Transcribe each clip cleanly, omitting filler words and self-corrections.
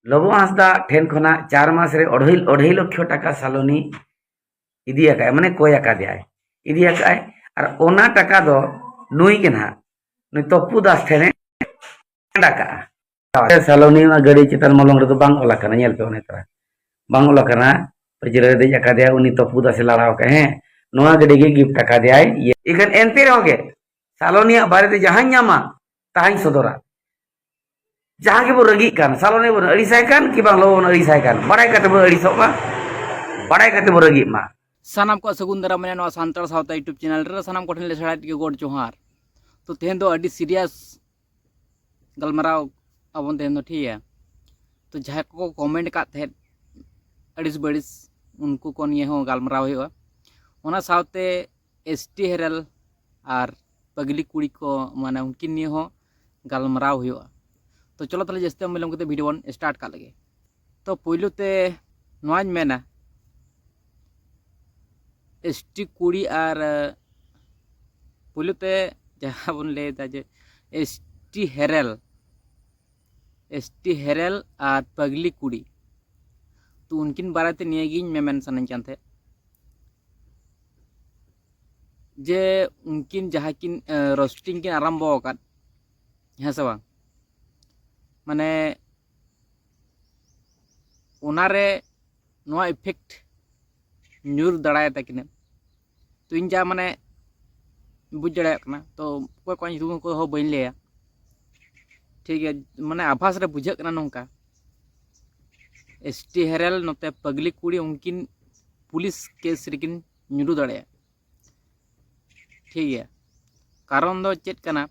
लबो हांसदा ठेन खना 4 मास रे 2.5 लक्ष टाका सालोनी इदी आकाय माने कोय आकादेय इदी आकाय और ओना टाका दो नुई के ना नुई तप्पू दास ठेने टाका सालोनी मा गाड़ी चितान मलंग रे दो बांग ओला कना नेल पे ओने तरा बांग ओला कना पजिरे दे आकादेय उनी तप्पू दास लड़ाव के हैं नोआ गाड़ी के गिफ्ट आकादेय ये इगन एनते रहोगे सालोनी बारे ते जहां न्यामा ताहां सदरा जहां के बो रगी कान सालोनी बो अड़िसाय कान कि बांग लो अड़िसाय कान बाराय काते बो अड़िसोमा बाराय काते बो रगी मा सानाम को सगुन दारा मैंने सानताड़ सावता यूट्यूब चैनल रे सानाम को ठेन ले छड़ा के गोड जोहार तो तेहन दो अडी सीरियस गलमराव अबन तेहन दो ठीक है तो जहां को कमेंट का थे अड़िस बड़िस उनको को निये हो गलमराव हुआ ओना सावते एसटी हेरल और पगली कुड़ी को माने उनकिन निये हो गलमराव हुआ तो चलो तले जस्ते मिलम के वीडियो बन स्टार्ट का लगे तो पहलू ते नोआज मेना एसटी कुड़ी और पुलते जहाँ बन लेदा जे एसटी हेरल और पगली कुड़ी तो उनकिन बाराते नियगी मेमन सनन चाहते जे उनकिन जहाँ किन रोस्टिंग किन आरंभ आकाद है से बांग माने उनारे नोआ इफेक्ट न्यूर दड़ाय तकिन तो इन जा माने बुझ दड़ा तो कोई को हो बन लिया ठीक है माने आभास रे बुझे नौका एसटी हेरल नोते पगली कुड़ी उनकिन पुलिस केस रेकिन न्यूरू दड़ा ठीक है कारण दो चेत कना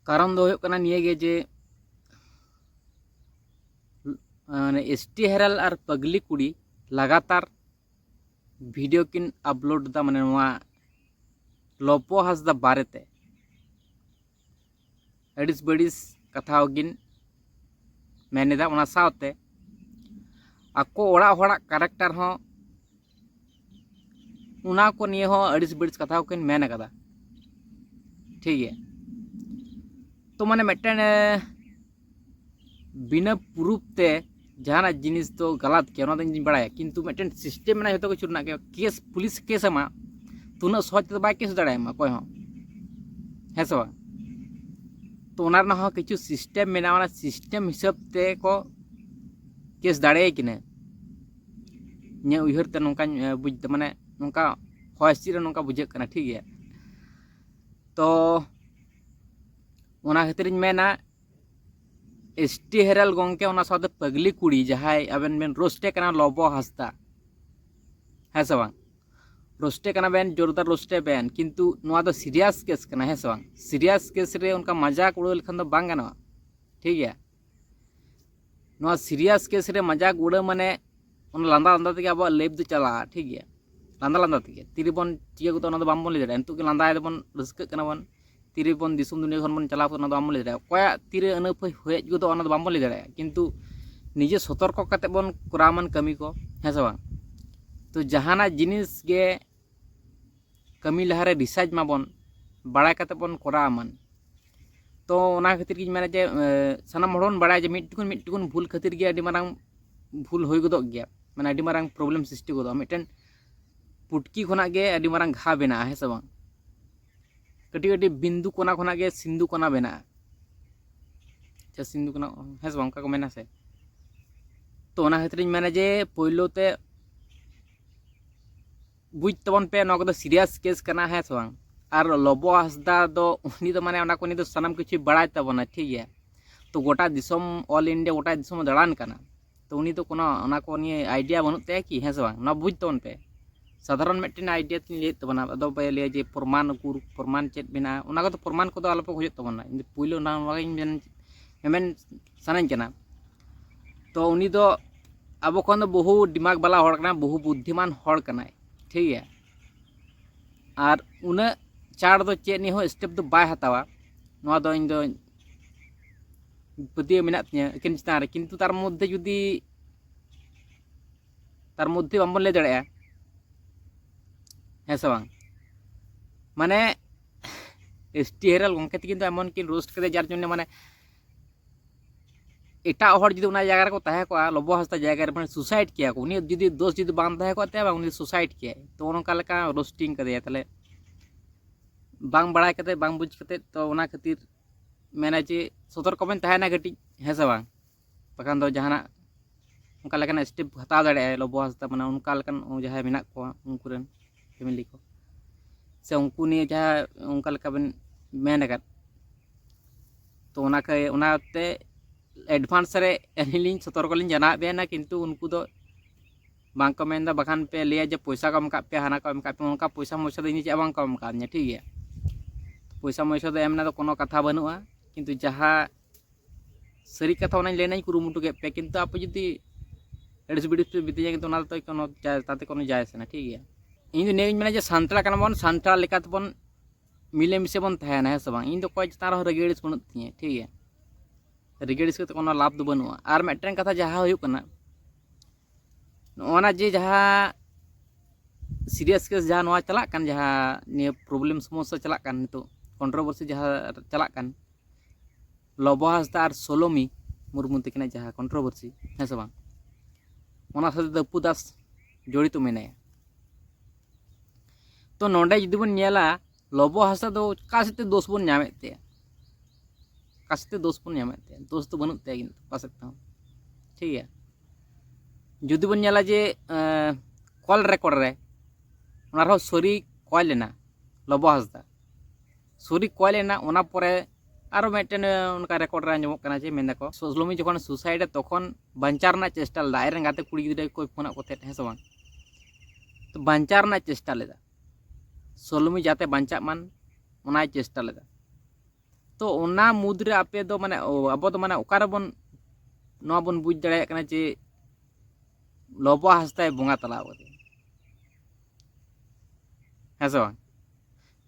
कारण दो निये गे जे एसटी हेरल और पगली कुड़ी लगातार वीडियो किन अपलोड दा माने लपो हांसदा बारेते अड़िस बड़िस कथा गिन मेनेदा ओना सावते आको ओड़ा होड़ा कैरेक्टर हो उना को निये हो अड़िस बड़िस कथा किन मेन कदा ठीक है तो माने मिटन बिना प्रूफ ते जहाना जिनिस तो गलत के बड़ा किंतु मिटन सिस्टम में जो कुछ केस पुलिस केस एमा तुना सहज तो बै केस दाड़ा कोई है से तो किछु सिस्टम में सिस्टम हिसाब ते को केस दाड़े कि इन उहरते नौका बुझते माने नौका हॉस्टी रे नौका बुझे ठीक है तो ओना खातिर मेना एसटी हेरल गंके ओना साथे पगली कुड़ी जहां आबेन बेन रोस्टे कना लबो हांसदा है से बांग रोस्टे कना बेन जोरदार रोस्टे बेन किंतु नोआ दो सीरियस केस कना है से बांग सीरियस केस रे उनका मजाक उड़ा लखन दो बांग गाना ठीक है नोआ सीरियस केस रे मजाक उड़ा माने उन लांदा लांदा ते अब लेब दो चला ठीक है लांदा लांदा ते तिरे बन चिया को तो ओना दो बाम बन ले दड़ा के लांदा दबन रस्क कना बन तिरे बन दिसुम दुनिया खन बन चला तो बाम ले दड़ा कोया तिरे अनप हेज गो तो बाम ले दड़ा किंतु निजे सतर्क करते बन करामन कमी को है से बांग तो जहाना जिनिस गे कमी लहारे रिसर्च माबन बड़ा करते बन करामन तो ओना खातिर की माने जे सनाम हड़न बड़ा जे मिटटुकुन भूल खातिर गे अडी मारंग भूल होय गदो गया माने अडी मारंग प्रॉब्लम सृष्टि गदो मिटन पुटकी खना गे अडी मारंग घा बेना है से बांग कटी कटी बिंदु कोना खना गे सिंधु कोना बेना अच्छा सिंधु कोना है से बांग का को मेना से तो ओना खातिर माने जे पहिलोते बुझ तबन पे नोक दो सीरियस केस कना है से बांग और लबो हांसदा दो उनी दो माने ओना को दो सनम किछु बड़ाय तबना ठीक है तो गोटा दिसम ऑल इंडिया गोटा दिसम दड़ान कना तो उनी तो कोनो ओना को निये आइडिया बनut ते कि है से बांग ना बुझ तबन पे साधारण मिट्टिन आइडिया तीन ले तबना अदो पे ले जे प्रमाण चेत बिना ओना को तो प्रमाण को तो आलोपे हुजत तबना इन पुइलो ना मेन सनन कना तो उनी दो अब खन दो बहु दिमाग वाला हड़ कना बहु बुद्धिमान हड़ कना ठीक है और उन चाड़ दो चेत नहीं हो स्टेप दो बाय हतावा नोआ दो इन दो पतिया मेना तिया एकिन चितान रे किंतु तार मध्य जुदी तार मध्य बामबन ले दड़े है से बांग माने एसटी हेरल गंके किंतु एमन किन रोस्ट करे जार जन्य माने एटा हर जुदी उना जायगा को तहे को लबो हस्ता जायगा रे माने सुसाइड किया को उनी जुदी दोष जुदी बांध तहे को ते उनी सुसाइड किया तो ओनका लेका रोस्टिंग कदे तले बांग बड़ाय कते बांग बुझ कते तो ओना खातिर मेना जे सतर्क बन तहना गटी है से बांग बखान दो जहाना उनका लेकन स्टेप हताव दाड़े लबो हस्ता माने उनका लेकन जहां मेना को उनकुरन फैमिली को से उनको निये जहां उनका लेका बन मेन अगर तो उनाते एडवांस रे एलिंग सतर्क लिंग जाना बेना किंतु उनको दो बांग को मेन दा बखान पे लिया जे पैसा कम का पे हाना को एम का पे उनका पैसा मोसा दो जे बांग कम का ठीक गया पैसा मोसा दो एमना तो कोनो कथा बनुआ किंतु जहां सरी कथा उना लेना कुरुमुटु के पे किंतु आप जुदी एडिस बिडिस बितिया किंतु उना तो कोनो ताते कोनो जायस ना ठीक गया इन दो नेज मेना जे सांतरा कना बन सांतरा लेकात बन मिले मिसे बन तहना है सब इन दो कोई चतार हो रेगेडिस बनुत थिए ठीक गया रेगेडिस के कोनो लाभ दो बनुआ आर मेटन कथा जहां हुयु कना ओना जे जहां सीरियस केस जहां नोआ चला कान जहां ने प्रॉब्लम समस्या चला कान तो कंट्रोवर्सी जहां चला कान लबो हस्ता और सोलोमी मुर्मू तकिना जहां कंट्रोवर्सी है सब ओना साथे दपु दास जड़ित मेनाया तो नोंडे जुदी बन नेला लबो हस्ता दो कासते दोष बन नामे ते कासते दोष बन नामे ते दोष तो बनुत ते किंतु पासते ठीक है जुदी बन नेला जे कॉल रेकॉर्ड रे ओना रो सॉरी कॉल लेना लबो हस्ता सॉरी कॉल लेना ओना परे आरो मेटन उनका रेकॉर्ड रे आंजमो कना जे मेंदा को सोलोमी जखन सुसाइड तखन बांचार ना चेष्टा लेदा आयरन गाते कुड़ी गिदरे कोई फोन को थे है सब तो बांचार ना चेष्टा लेदा सोलोमी जाते बांचा मान ओना चेष्टा लेदा तो ओना मुद्रे आपे दो माने अब तो माने ओकारे बन नो बन बुझ दड़े कना जे लबो हस्ता बोंगा तलाव कदे है सब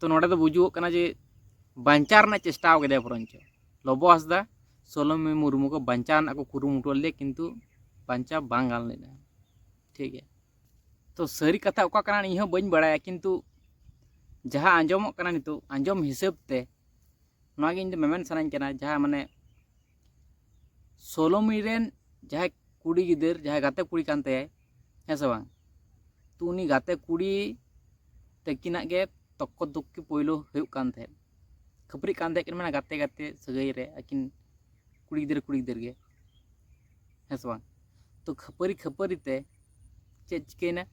तो नोडे तो बुझुओ कना जे बांचार ना चेष्टा कदे बरंच लबो हस्दा सोलोमी मुर्मू को बांचा ना को कुरुमुटो ले किंतु बांचा बांग गाल लेना ठीक है तो सरी कथा ओका कना इहो बइन बड़ाया किंतु जहां आंजमो कना नितो आंजम हिसाब ते नोगे इन मेमेन सनाइन कना जहां माने सोलोमी रेन जहां कुड़ी गिदर जहां गाते कुड़ी कानते है सब तो उनी गाते कुड़ी तकिना गे तक्को दुक्की पोइलो हुयु कान थे खपरी कान थे माने गाते गाते सगई रे आकिन कुड़ी गिदर गे है सब तो खपरी ते चे चिकेना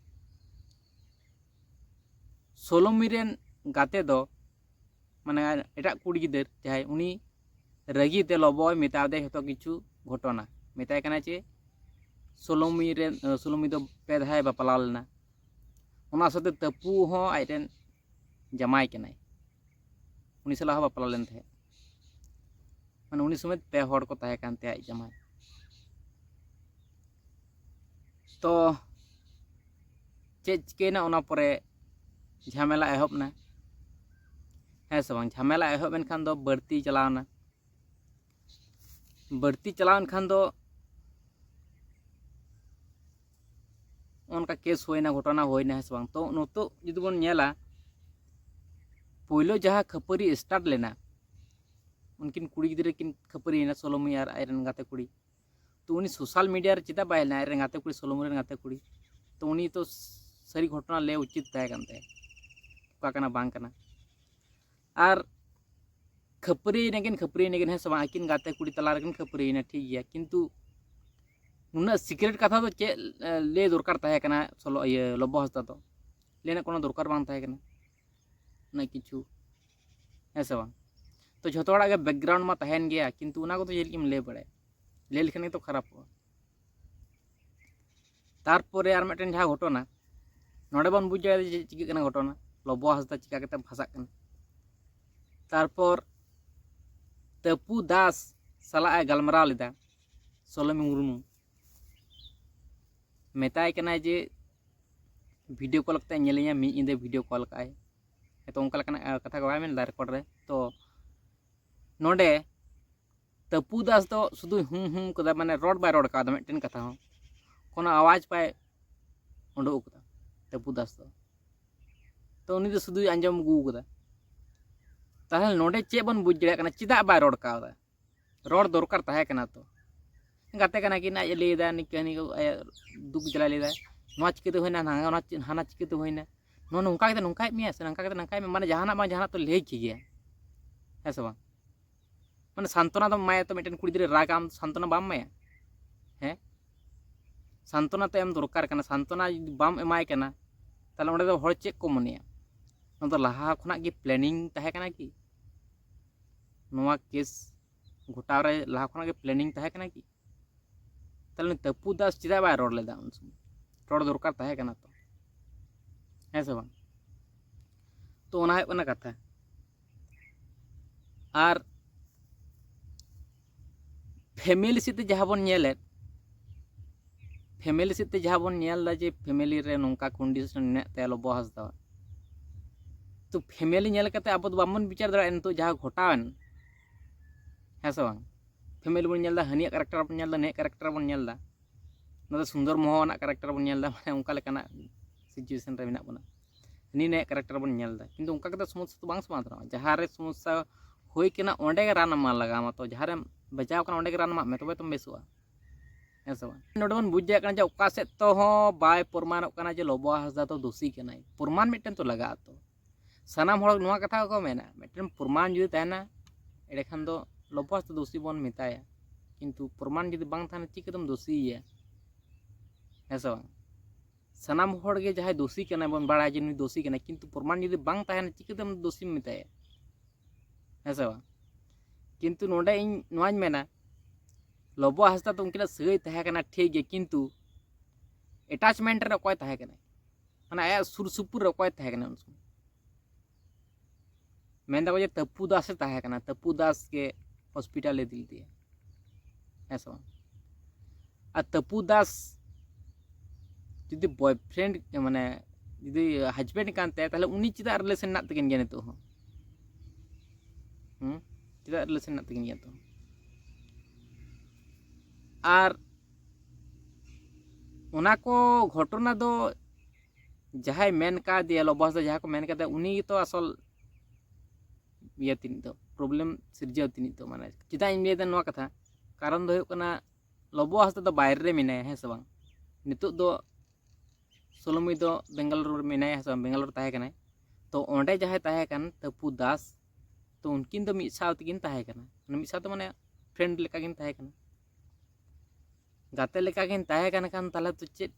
सोलोमी रेन गाते दो माने एटा कुड़ी गिदर जहां उनी रगी ते लबो मेता दे हतो किछु घटना मेताय कना चे सोलोमी दो पे धाय बापला लेना ओना साथे तपु हो आइरेन जमाय केनाय उनी सला हो बापला लेन थे माने उनी समेत पे हड़ को ताहे कानते आइ जमाय तो चे चिकेना ओना परे झमेला एहबना है सब झमेला एहबन खान दो बढ़ती चलावना बढ़ती चलावन खान दो उनका केस होना घटना होना है सब तो नतो जुदी बन नेला पहलो जहाँ खपरी स्टार्ट लेना उनकिन कुड़ी गिदरे किन खपरी ना सोलोमी और आयरन गाते कुड़ी तो उनी सोशल मीडिया रे चिता बाय ना आयरन गाते कुड़ी सोलोमी गाते कुड़ी तो उनी तो सरी घटना ले उचित तय कानते का कना बांग कना और खपरी नेगिन है सब आकिन गाते कुड़ी तला रेकिन खपरी ना ठीक गया किंतु नुना सिक्रेट कथा तो चे ले दरकार तहे कना सोलो ये लबो हस्ता तो लेना कोनो दरकार बांग तहे कना ना किछु है सब तो झोतोड़ा के बैकग्राउंड मा तहन गया किंतु उना को तो जेलिम ले बड़े ले लिखने तो खराब हो तारपरे आर मेटन जहा घटना नोडे बन बुझ जाय चिके कना घटना लबो हस्ता चिका कते भाषा कना तारपर तपु दास सला गलमराव लेदा सोलोमी मुर्मू मेताय कना जे वीडियो कॉल कते नेलिया मी इंदे वीडियो कॉल काय तो उनका लकना कथा को मेन रेकॉर्ड रे तो नोडे तपु दास तो शुधु कदा माने रोड बाय रोड का मेटन कथा हो कोनो आवाज पाए उंडो कदा तपु दास तो उनी तो शुधु आंजम गु कदा ताहल नोडे चे बन बुझ जड़े कना चिदा बाय रोड का रोड दरकार ताहे कना तो गाते कना किन आज लैदा नि कहानी को दुख जला लैदा नोआ चिकते होइना हाना चिकते होइना नो नोंका के नोंका मिया से नोंका के नोंका में माने जहाना मा जहाना तो लई की गया है से बांग माने सांत्वना तो माया तो मिटन कुड़ी गिद्रा राग आम सांत्वना बाम माया हैं सांत्वना तो एम दरकार कना सांत्वना बाम एमाय कना ताले ओंडे दो हर चेक को मनेया नो तो लाहा खना की प्लानिंग ताहे कना की नोआ केस घोटाव रे लाहा खना के प्लानिंग ताहे कना की ताले तप्पू दास चिदा बाय रोड लेदा उन समय रोड दरकार ताहे कना तो है से बांग तो ओना है कथा और फैमिली सेते जहाँ बन नेले फैमिली सेते जहाँ बन नेलदा जे फैमिली रे नोंका कंडीशन ने ते लो बहस दा तो फैमिली नेल कते अब बामन विचार दरा तो जहाँ घटावन है से बांग फैमिली बन नेलदा हनिया कैरेक्टर बन नेलदा ने कैरेक्टर बन नेलदा ना सुंदर मोहना कैरेक्टर बन नेलदा माने उनका लेकाना सिचुएशन रे मेना बना हनी ने कैरेक्टर बन नेलदा किंतु उनका कते समस्या तो बांग समाधान जहाँ रे समस्या होई केना ओंडे के रान मा लगा तो जहाँ रे बचाव कना ओंडे के रान मा में तबे तुम बेसुआ है से बांग नोडे बन बुझे कना जे ओका से तो हो बाय प्रमाणक कना जे लोबो हासदा तो दोषी कनाय प्रमाण मिटन तो लगा तो सानाम हर नोआ कथा को मेना मिटन प्रमाण जुदि तहना एडे खान दो लोबो हासदा दोषी बन मेताया किंतु प्रमाण जुदि बांग थाना चिकदम दोषी है से बांग सानाम हर गे जहां दोषी कना बन बाड़ा जे नुई दोषी कना किंतु प्रमाण जुदि बांग तहना चिकदम दोषी मेताया है से बांग किंतु नोडे इन नोआज मेना लोबो हासदा तो उनकिना सगई तहे कना ठीक गे किंतु अटैचमेंट रे कोय तहे कना माने आया सुर सुपुर रे कोय तहे कना उन समय मेंदा को जे तप्पू दास तहे कना तप्पू दास के हॉस्पिटल ले दिल दिया है से आ तप्पू दास जुदी बॉयफ्रेंड माने जुदी हस्बैंड कानते ताहले उनी चिदा रिलेशन ना तकिन गया नितो हो चिदा रिलेशन ना तकिन गया तो और उना को घटना दो जहां मेन का दिया लोबस दो जहां को मेन का उनी तो असल ये तीन तो प्रॉब्लम सिरजाव तीन तो माने चिदा इन लेदा नोआ कथा कारण दो कना लोबो हासदा तो बाहर रे मिने है से बांग नितो दो सोलमी दो बेंगलुरु मिने है से बेंगलुरु ताहे कना तो ओंडे जहां ताहे कन तप्पू दास तो उनकिन तो मिद साथ किन ताहे कना मिद साथ माने फ्रेंड लेका किन ताहे कना गाते लेका किन ताहे कना कान ताले तो चेत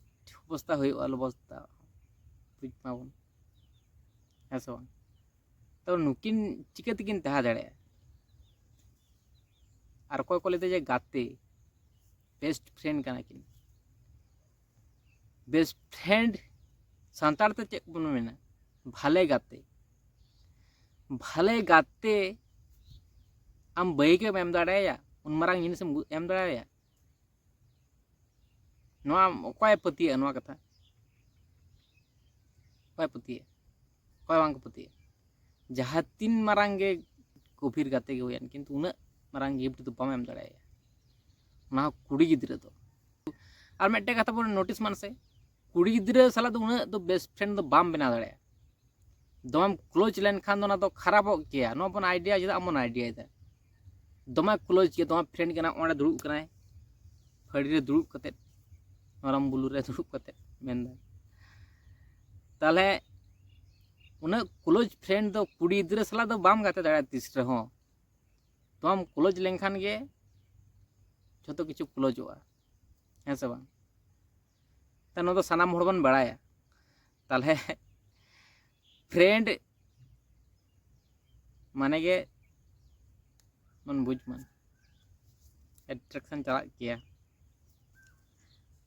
अवस्था होइबा अवस्था बुझ पाबन है से बांग तो नुकिन चिकते किन ताहा दाड़े और कोई को लेते जे गाते बेस्ट फ्रेंड कना किन बेस्ट फ्रेंड सांतार ते चेक बन मेना भाले गाते आम बई के एम दाड़ाया उन मारांग जिनिस एम दाड़ाया नोआ ओकाय पतिया नोआ कथा ओकाय पतिया ओकाय बांग पतिया जहाँ तीन मारांग गे गभीर गाते गे होयन किंतु उना मारांग गिफ्ट तो बाम एम दाड़ाया ना कुड़ी गिद्रा तो और मेटे कथा बोल नोटिस मान से कुड़ी गिद्रा साला तो उना तो बेस्ट फ्रेंड तो बाम बना दाड़ाया दम क्लोज लेन खान ना तो खराब हो गया नो अपन आइडिया जदा अमन आइडिया इदा दम क्लोज के दम फ्रेंड कना ओंडे दुड़ुब कनाय फड़ी रे दुड़ुब कते नरम बुलु रे दुड़ुब कते मेनदा ताले उना क्लोज फ्रेंड दो कुड़ी गिद्रा साला दो बाम गाते दाड़ा तिस रे हो दम क्लोज लेन खान गे जतो किछु क्लोज होआ है से बांग ता नो तो सानाम हड़ बन बाड़ाया ताले फ्रेंड माने गे मन बुझ मन एट्रैक्शन चला किया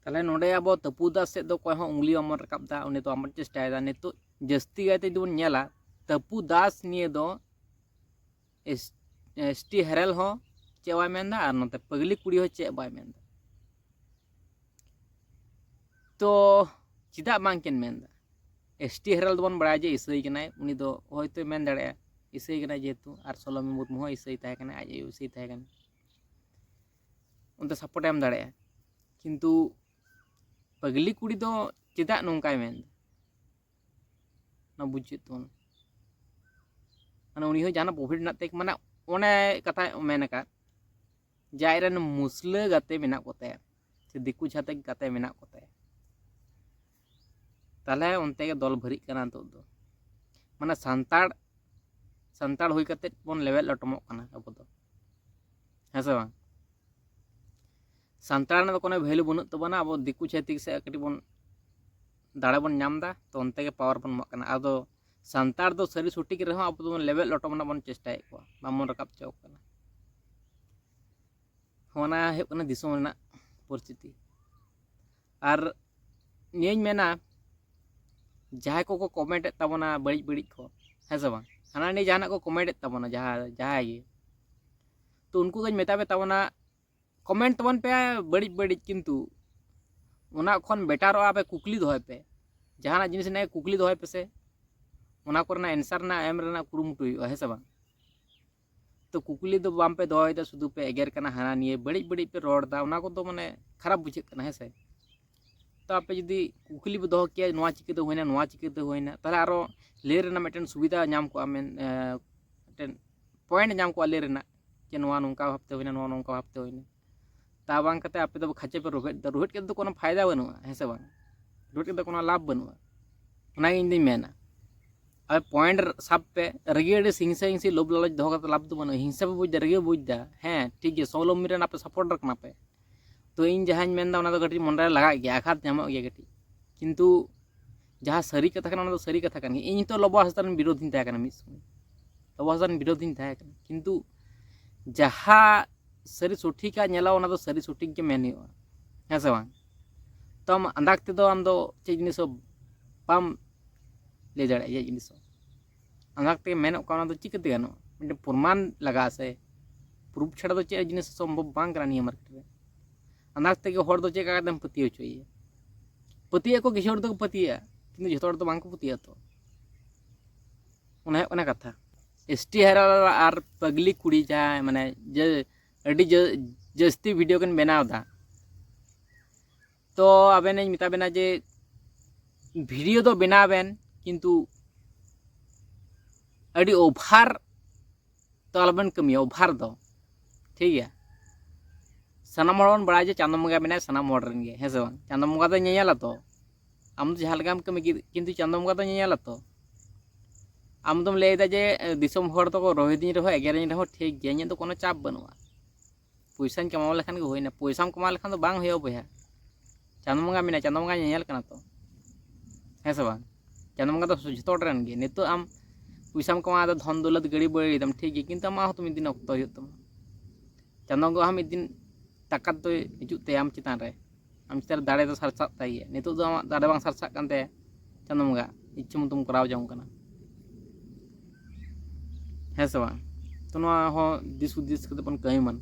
ताले नोडे अब तप्पू दास से दो कोई हो उंगली अमर रकाब दा उनी तो अमर चेष्टा दा नितो जस्ती गाते दुन नेला तप्पू दास निये दो एसटी हेरल हो चे बाय मेंदा और नते पगली कुड़ी हो चे बाय मेंदा तो चिदा मांकेन मेंदा एसटी हेरल दोन बड़ा जे इसई कनाय उनी दो होयतो मेन दाड़े इसई कनाय जेतु आर सोलोमी मुर्मू हो इसई ताहे कनाय आज इसई ताहे कनाय उनते सपोर्ट एम दाड़े किंतु पगली कुड़ी दो चिदा नोंकाय मेन ना बुझे तो माने उनी हो जाना प्रॉफिट ना ते माने ओने कथा मेन का जे आयरन मुसला गाते मेना कोते से दिकु छाते गाते मेना कोते ताले उनते के दल भरी कना तो दो माने संताड़ हुई कते बन लेवल लटमो कना अब दो है से बांग संताड़ ने कोनो वैल्यू बनुत तबना अब दिकु छातिक से कटी बन दाड़ा बन नामदा तो उनते के पावर बन मक कना आदो संताड़ दो सरी सुटी के रहो अब तो लेवल लटमना बन चेष्टाय को बामन रकाब चौ कना होना है कना दिसोम रेना परिस्थिति और नियन मेना जहाँ को कमेंट तबना बड़ी बड़ी को है से बांग हाना नहीं जहाँ को कमेंट तबना जहाँ ये तो उनको मेता पे तबना कमेंट तबन पे बड़ी बड़ी किंतु उना खन बेटार पे कुकली दोहय पे जहाँ जिनिस ने कुकली दोहय पे से उना करना आंसर ना एम रेना कुरुमुटु है से बांग तो कुकली दो बाम पे दोहय दा शुधु पे एगेर कना हाना निये बड़ी बड़ी पे रोड दा उना को तो माने खराब बुझे कना है से तो आपे जदि कुकली पे दोह किया नोआ चिके तो होइना नोआ चिके तो होइना ताले आरो ले रेना मेटन सुविधा नाम को आमेन मेटन पॉइंट नाम को ले रेना जे नोआ नोंका भाबते होइना नोआ नोंका भाबते होइना ता बांग कते आपे तो खाचे पे रोहित के तो कोनो फायदा बनुआ है से बांग रोहित के तो कोनो लाभ बनुआ उना इन दिन मेना अब पॉइंट सब पे रगे हिंसा हिंसी लोभ लालच दोह कते लाभ तो बनुआ हिंसा पे बुझ रगे बुझ दा हैं ठीक है सोलो मिरन आपे सपोर्ट रखना पे तो इन जहाँ मेनदा उना तो गटी मन रे लगा गया आघात नामो गया गटी किंतु जहाँ सरी कथा कना तो सरी कथा कन इन तो लबो हस्तान विरोधी था कना मिस लबो हस्तान विरोधी था कना किंतु जहाँ सरी सठिक नेला उना तो सरी सठिक के मेन हुआ है से बांग तो आम अंदाक ते दो आम दो चे जिनिस पाम ले दाड़े ये जिनिस अंदाक ते मेन का उना तो चिकते गानो मिटे प्रमाण लगा से प्रूफ छड़ा तो चे जिनिस संभव बांग करा निया मार्केट रे अंदाज तक हर दो चेक आदम पतियो चाहिए पतिया को किसी तो पतिया किंतु जो तो बांग को पतिया तो उन्हें कथा एसटी हेरा और पगली कुड़ी जहाँ माने जे अड़ी जस्ती वीडियो कन बनाव दा तो आबेन मिता बेना जे वीडियो तो बनावेन किंतु अड़ी ओभार तो अलबन कमी ओभार दो ठीक है सानाम हड़न बड़ा जे चांदो बंगा मेना सानाम हड़न गे है से बांग चांदो बंगा तो नेला तो आम तो जहाँ लगाम कमी किंतु चांदो बंगा तो नेला तो आम तुम लेदा जे दिसम हड़ तो रोहिदिन रहो एगेरिन रहो ठीक गे इन तो कोनो चाप बनुआ पैसा कमाव लेखान गे होइना पैसा कमा लेखान तो बांग होयो बया चांदो बंगा मेना चांदो बंगा नेल कना तो है से बांग चांदो बंगा तो जतो रेन गे नितो आम पैसा कमा तो धन दौलत गड़ी बड़ी दम ठीक गे किंतु आम तो मिद दिन अक्तो होयो तम चांदो बंगा हम मिद दिन ताकत तो हिजुते आम चितान रे आम चितान दाड़े तो सरसा ताई नितो तो आम दाड़े बांग सरसा कानते चांदो बंगा इच्छा मत तुम कराव जाऊं कना है से बांग तो नोआ हो दिस उद्देश कते बन कहिमन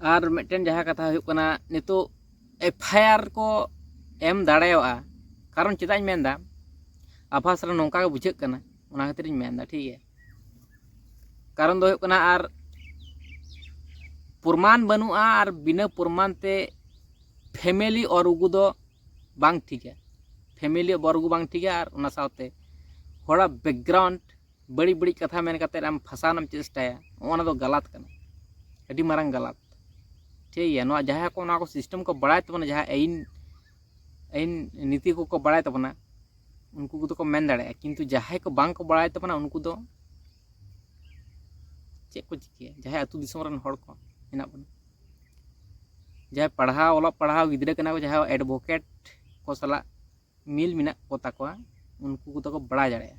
और मिटन जहाँ कथा हुई कना नितो एफआईआर को एम दाड़ेवा कारण चेदा मेनदा आभास रे नोंका के बुझे कना उना खातिर मेनदा ठीक है कारण दो कना और प्रमाण बनुआ और बिना प्रमाण ते फैमिली और उगु दो बांग ठीक है फैमिली और उगु बांग ठीक है और उना साथे होड़ा बैकग्राउंड बड़ी बड़ी कथा मेन करते आम फसानम चेष्टाया ओना दो गलत कना अडी मारंग गलत ठीक है नोआ जहाँ को ना को सिस्टम को बढ़ाए तबना जहाँ आईन नीति को बढ़ाए तबना उनको को तो मेन दाड़े किंतु जहाँ को बांग को बढ़ाए तबना उनको दो चे को चिकिया जहाँ अतु दिसम रन हड़ को हेना बन जहाँ पढ़ा ओला पढ़ा गिद्रा कना को जहाँ एडवोकेट को सला मिल मिना को ताको उनको को तो बढ़ा दाड़े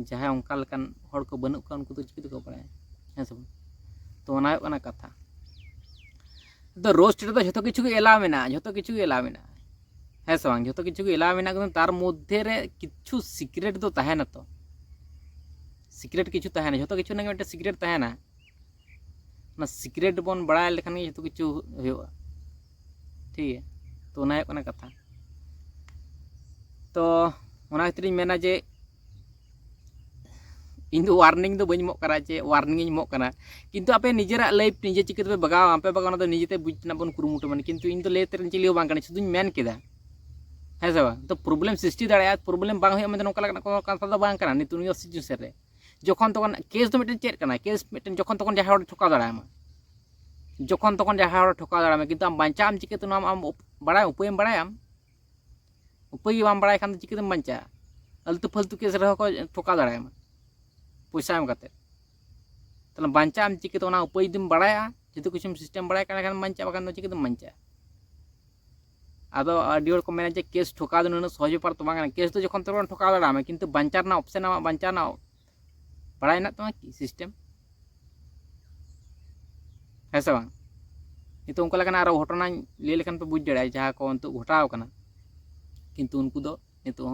जहाँ उनका लकान हड़ को बनु का उनको तो चिकि को बढ़ाए है सब तो ओना ओना कथा तो रोस्ट तो जो किछु एला मेना जो किछु एला मेना है से बांग जो किछु एला मेना तार मध्य रे किछु सिक्रेट तो तहना तो सिक्रेट किछु तहना जो किछु ना मिटे सिक्रेट तहना ना सिक्रेट बन बड़ा लेखान जो किछु होयो ठीक है तो ओना ओना कथा तो ओना खातिर मेना जे इन दो वार्निंग तो बनी करा चे वार्निंग करा किंतु आपे निजेरा लाइफ निजे चिके पे बगाव आपे बगाव तो निजेते बुझना बन कुरुमुटु मन किंतु इन तो लेते चिलियो बांग कने सुदुñ मेन केदा है से बांग तो प्रॉब्लम सृष्टि दाड़े प्रॉब्लम बांग होय मतलब नोका लगना को कथा तो बांग करा नितु नियो सिचुएशन रे जखन तखन केस तो मिट्टन चेक करना केस मिट्टन जखन तखन जहाँ हर ठोका दाड़ायमा जखन तखन जहाँ हर ठोका दाड़ायमा किन्तु आम बांचाम चिकाते नोआ आम बड़ाय उपायम बड़ायाम उपाय बाम बड़ाय खान चिकातेम बांचा आलतू फालतू केस रहो को ठोका दाड़ायमा पैसा एम काते ताहले बांचाम चिकाते ओना उपाय जुदिम बड़ाया जतो किछुम सिस्टेम बड़ाय खान बांचा बाखान दो चिकातेम बांचा आदो आडी हर को मेना जे केस ठोका दो नुना सहज बेपार तो बांग केस तो जखन तखन ठोका दाड़ायमा किन्तु बांचा रना ऑप्शन आमा बांचा ना बड़ाय ना तमा कि सिस्टेम है से बांग नितो उनका लेकाना आरो घटना लई लेखान पे बुझ दाड़ाय जहाँ को नितो घटाव काना किन्तु उनको दो नितो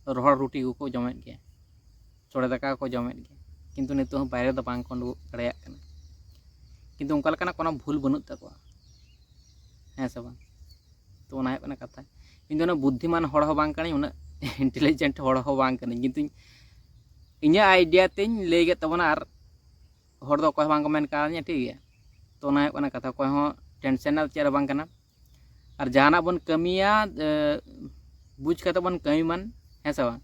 रोहड़ रुटी को जमेद गया सोड़े दाका को जमेद गया किन्तु नितो बाहरे दो बांग कोंडु दाड़ाया काना किन्तु उनका लेकाना कोनो भूल बनुत तकवा है से बांग तो ओना है कथा इन दो बुद्धिमान हड़ हो बांग कानी उना इंटेलिजेंट हड़ हो बांग कानी किन्तु इन्या आइडिया तेन लई गे तबना आर हड़ दो कोय बांग मेन कानिया ठीक गया तो ओना है कथा कोय हो टेंशन ना चेर बांग काना और जहाना बन कमिया बुझ कते बन कमी मन है से बांग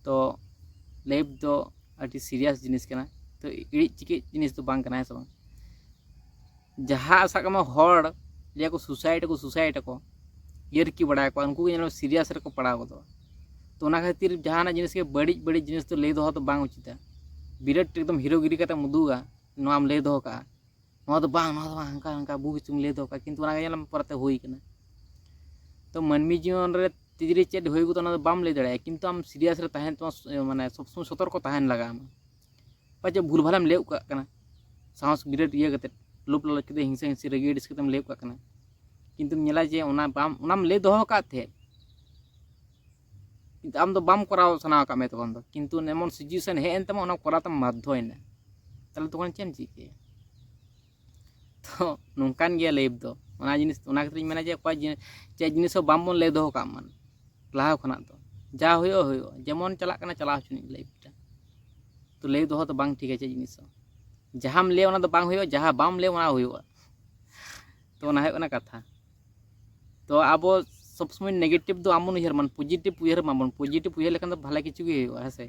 तो लाइफ दो अति सीरियस जिनिस कना तो इड़ी चिके जिनिस तो बांग कना है से बांग जहाँ साकमा हड़ लिया को सुसाइड को यर की बड़ा को उनको के सीरियस रे को पड़ाव दो तो ओना खातिर जहाना जिनिस के बड़ी जिनिस तो लई दो तो बांग उचित बिराट एकदम हीरोगिरी कते मुदुगा नोआम लई दो का नोआ तो बांग हंका हंका बुक चुम लई दो का किन्तु ओना गेलम परते होई कना तो मानमी जीवन रे तिजरी चेड होई गो तो बाम लई दाड़ाया किन्तु आम सीरियस रे तहन तो माने सब समय सतर्क को तहन लगा आम पाचे भूल भालम लेउ का कना साहस बिराट इया कते लुप लल कते हिंसा हिंसी रेगी डिस कतेम लेउ का कना किन्तु नेला जे ओना बाम ओनाम लई दोहो का थे किन्तु आम दो बाम कराव सना का मे तखन दो किन्तु एमन सिचुएशन हे एनतम ओना करातम बाध्ययना ताहले तखन चेम चिके तो नोंकान गया लाइफ दो ओना जिनिस ओना खातिर मेना जे कोई चे जिनिस बाम बन लई दोहो का मन लाहा खना दो जा होयो जेमन चला कना चला हचुनी लाइफ टा तो लई दोहो तो बांग ठीक है चे जिनिस जहाम ले ओना दो बांग होयो जहाँ बाम ले ओना होयो तो ओना है ओना कथा तो आबो सब समय नेगेटिव दो आमन उयहर मन पॉजिटिव उयहर माबन पॉजिटिव उयहर लेखान दो भाले किछु गे होयो है से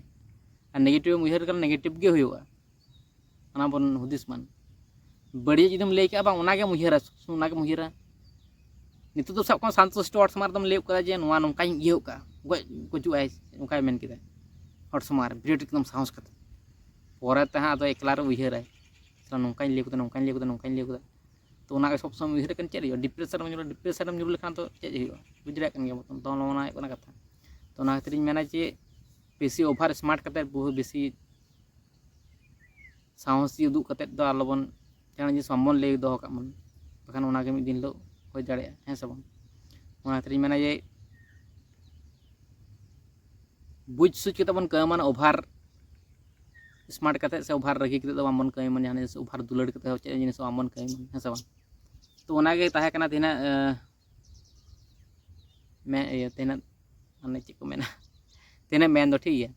और नेगेटिव उयहर कर नेगेटिव गे होयो ओना बन हुदिस मान बड़ी जुदम लई का बा ओना गे उयहरा ओना गे उयहरा नितो तो सब को संतुष्ट हर समार दम लेउ कदा जे नोआ नोंकाई इयो का गजु आय नोंकाय मेन किदा हर समार बिराट एकदम साहस कते परे तहा तो एकला रे उयहराय नोंकाई लेउ कदा तो ओना सब समय उयहर कन चेद डिप्रेशन में ᱧᱩᱨ लेखान तो चेद बुझ दाᱲेयाग कन गया मतन तो ओना है कथा तो ओना खातिर मेना जे बेसी ओभार स्मार्ट कते बहुत बेसी साहसी उदुग कते दो आलोबन जान जे सम्मान लई दो का मन बखान ओना के मिद दिन लो हो दाड़ेया है से बांग ओना खातिर मेना जे बुझ सुझ कते बन कमान ओभार स्मार्ट कते से ओभार रगी कते बामन कई मन जाने से ओभार दुलड़ कते हो चे जिनिस बामन कई मन है से बांग तो ओना गे ताहे कना तिना मैं ये तिना माने चे को मेना तिना मेन दो ठीक है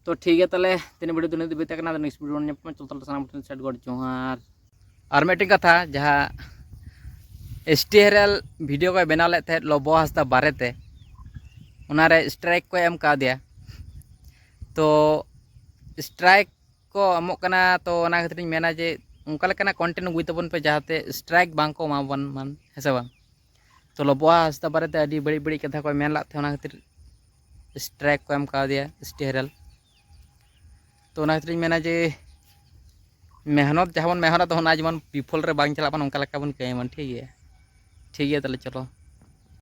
तो ठीक है ताले तिना वीडियो दुने दिबे तकना नेक्स्ट वीडियो ने चलतल साना मटन सेट गड जोहार और मेटिंग कथा जहां एसटीआरएल वीडियो को बनाव ले थे लोबो हंसदा बारेते उनारे स्ट्राइक को एम का दिया तो स्ट्राइक को एमो कना तो ओना खातिर मेना जे उनका लेकाना कंटेंट गुई तबन पे जहाते स्ट्राइक बांग को माबन मन है से बांग तो लोबो हंसदा बारेते अडी बड़ी कथा को मेन ला थे ओना खातिर स्ट्राइक को एम का दिया एसटीआरएल तो ओना खातिर मेना जे मेहनत जहाँ बन मेहनत होना जेमन विफल रे बांग चला बन उनका लेका बन कई मन ठीक है ताले चलो।